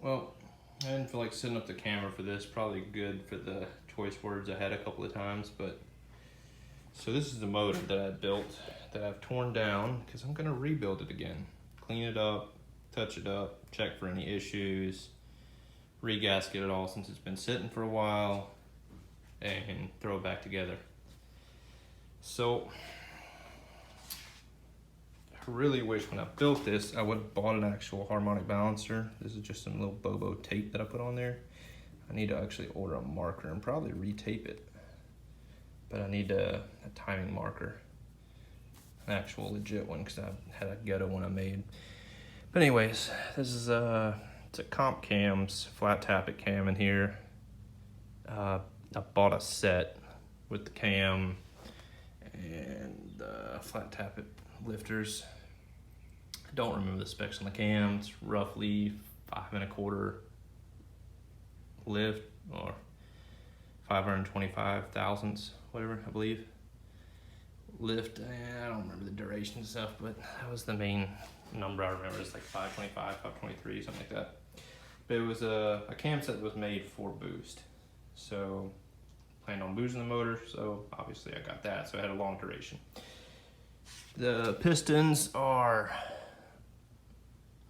Well, I didn't feel like setting up the camera for this. Probably good for the choice words I had a couple of times, but so this is the motor that I built that I've torn down because I'm gonna rebuild it again. Clean it up, touch it up, check for any issues, re-gasket it all since it's been sitting for a while, and throw it back together. So I really wish when I built this I would have bought an actual harmonic balancer. This is just some little Bobo tape that I put on there. I need to actually order a marker and probably retape it. But I need a timing marker, an actual legit one, because I had a ghetto one I made. But anyways, this is it's a comp cams, flat tappet cam in here. I bought a set with the cam and the flat tappet lifters. I don't remember the specs on the cam. It's roughly 5 1/4 lift, or 525 thousandths, whatever, I believe. Lift, I don't remember the duration and stuff, but that was the main number I remember. It's like 525, 523, something like that. But it was a cam set that was made for boost. So planned on boosting the motor, so obviously I got that, so it had a long duration. The pistons are,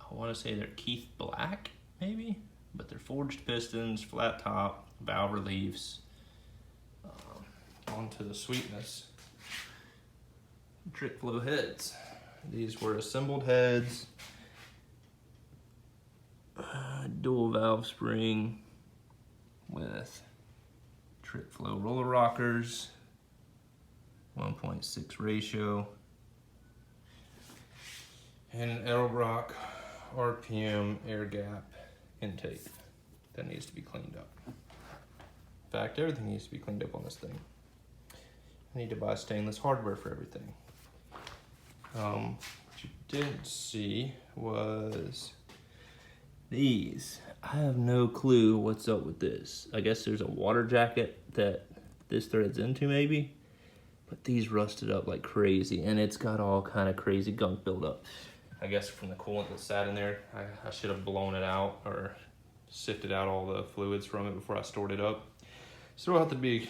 I want to say they're Keith Black, maybe, but they're forged pistons, flat top, valve reliefs. Onto the sweetness. Trick flow heads. These were assembled heads. Dual valve spring with trick flow roller rockers, 1.6 ratio, and an Edelbrock RPM air gap intake that needs to be cleaned up. In fact, everything needs to be cleaned up on this thing. I need to buy stainless hardware for everything. What you didn't see was these. I have no clue what's up with this. I guess there's a water jacket that this threads into maybe, but these rusted up like crazy, and it's got all kind of crazy gunk buildup. I guess from the coolant that sat in there. I should have blown it out or sifted out all the fluids from it before I stored it up. So it'll have to be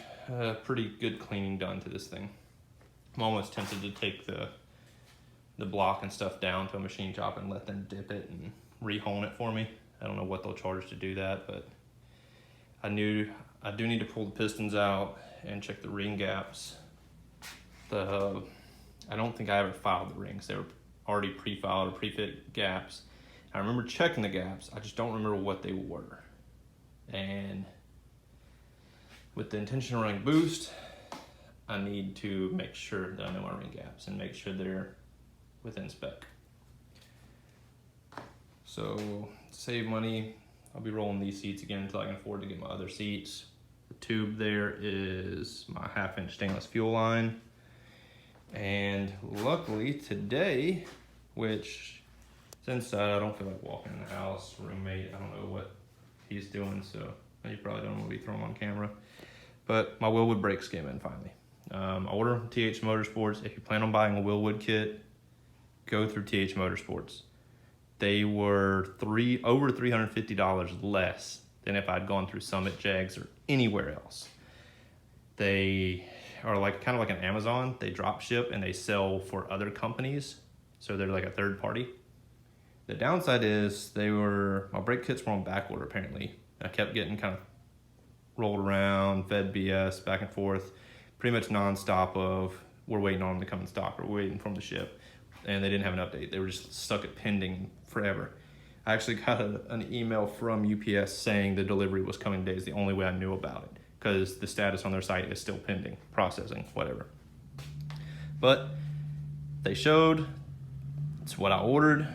pretty good cleaning done to this thing. I'm almost tempted to take the block and stuff down to a machine shop and let them dip it and rehone it for me. I don't know what they'll charge to do that, but I do need to pull the pistons out and check the ring gaps. I don't think I ever filed the rings. They were already pre-filed or pre-fit gaps. I remember checking the gaps. I just don't remember what they were. And with the intention of running boost, I need to make sure that I know my ring gaps and make sure they're within spec. So to save money, I'll be rolling these seats again until I can afford to get my other seats. The tube there is my 1/2-inch stainless fuel line. And luckily today, which since I don't feel like walking in the house, roommate, I don't know what he's doing, so you probably don't want to be thrown on camera. But my Willwood brakes came in finally. I ordered from TH Motorsports. If you plan on buying a Willwood kit, go through TH Motorsports. They were over $350 less than if I'd gone through Summit, Jags, or anywhere else. They are kind of like an Amazon. They drop ship and they sell for other companies, so they're like a third party. The downside is my brake kits were on back order apparently. I kept getting kind of rolled around, fed BS, back and forth, pretty much nonstop of we're waiting on them to come in stock or we're waiting for them to ship. And they didn't have an update. They were just stuck at pending forever. I actually got an email from UPS saying the delivery was coming today is the only way I knew about it, because the status on their site is still pending, processing, whatever. But they showed, it's what I ordered.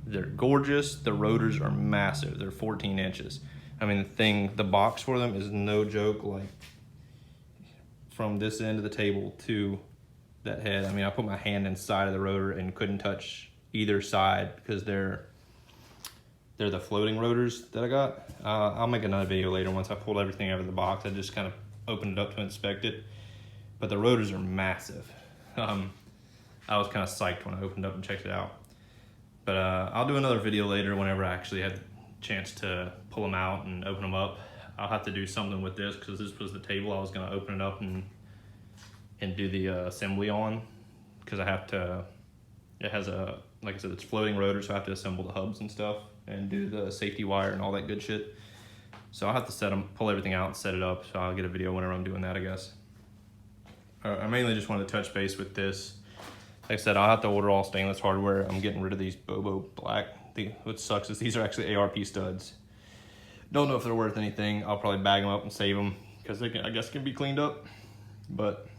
They're gorgeous. The rotors are massive. They're 14 inches. I mean, the box for them is no joke, like from this end of the table to that head. I mean, I put my hand inside of the rotor and couldn't touch either side because they're the floating rotors that I got. I'll make another video later once I pulled everything out of the box. I just kind of opened it up to inspect it. But the rotors are massive. I was kind of psyched when I opened up and checked it out. But I'll do another video later whenever I actually have chance to pull them out and open them up. I'll have to do something with this because this was the table I was gonna open it up and do the assembly on, because I have to, it has a, like I said, it's floating rotor, so I have to assemble the hubs and stuff and do the safety wire and all that good shit. So I'll have to set them, pull everything out and set it up, so I'll get a video whenever I'm doing that, I guess. I mainly just wanted to touch base with this. Like I said, I'll have to order all stainless hardware. I'm getting rid of these Bobo black. What sucks is these are actually ARP studs. Don't know if they're worth anything. I'll probably bag them up and save them because they can, I guess, can be cleaned up. But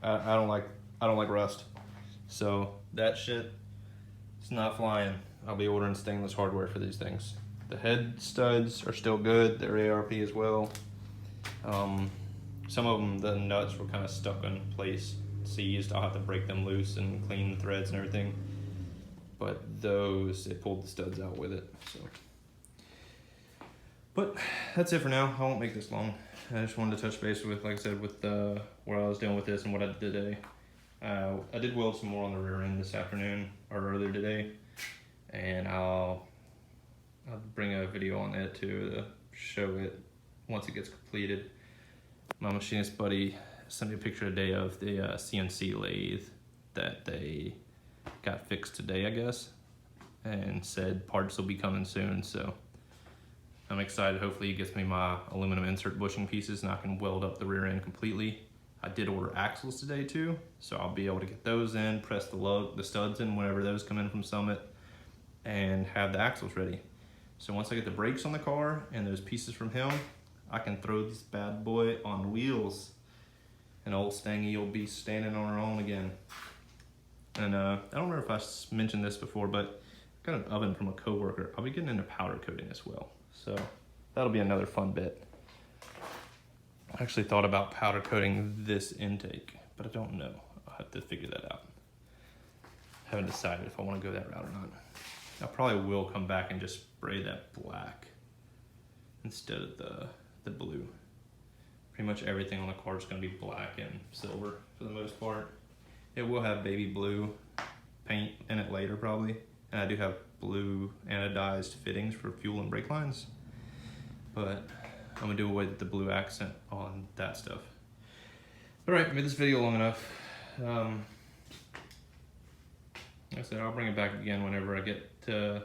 I don't like rust. So that shit, it's not flying. I'll be ordering stainless hardware for these things. The head studs are still good. They're ARP as well. Some of them, the nuts were kind of stuck in place, seized. I'll have to break them loose and clean the threads and everything. But those, it pulled the studs out with it. So, but that's it for now. I won't make this long. I just wanted to touch base with, like I said, with where I was doing with this and what I did today. I did weld some more on the rear end this afternoon or earlier today, and I'll bring a video on it to show it once it gets completed. My machinist buddy sent me a picture today of the CNC lathe that they got fixed today, I guess, and said parts will be coming soon. So I'm excited. Hopefully he gets me my aluminum insert bushing pieces and I can weld up the rear end completely. I did order axles today too, so I'll be able to get those in, press the studs in whenever those come in from Summit, and have the axles ready. So once I get the brakes on the car and those pieces from him, I can throw this bad boy on wheels, and old Stangy will be standing on her own again. And I don't remember if I mentioned this before, but I got an oven from a coworker. I'll be getting into powder coating as well, so that'll be another fun bit. I actually thought about powder coating this intake, but I don't know. I'll have to figure that out. I haven't decided if I want to go that route or not. I probably will come back and just spray that black instead of the blue. Pretty much everything on the car is going to be black and silver for the most part. It will have baby blue paint in it later probably, and I do have blue anodized fittings for fuel and brake lines, but I'm gonna do away with the blue accent on that stuff. All right, I made this video long enough. Like I said, I'll bring it back again whenever I get to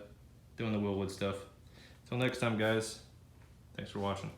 doing the Willwood stuff. Till next time, guys, thanks for watching.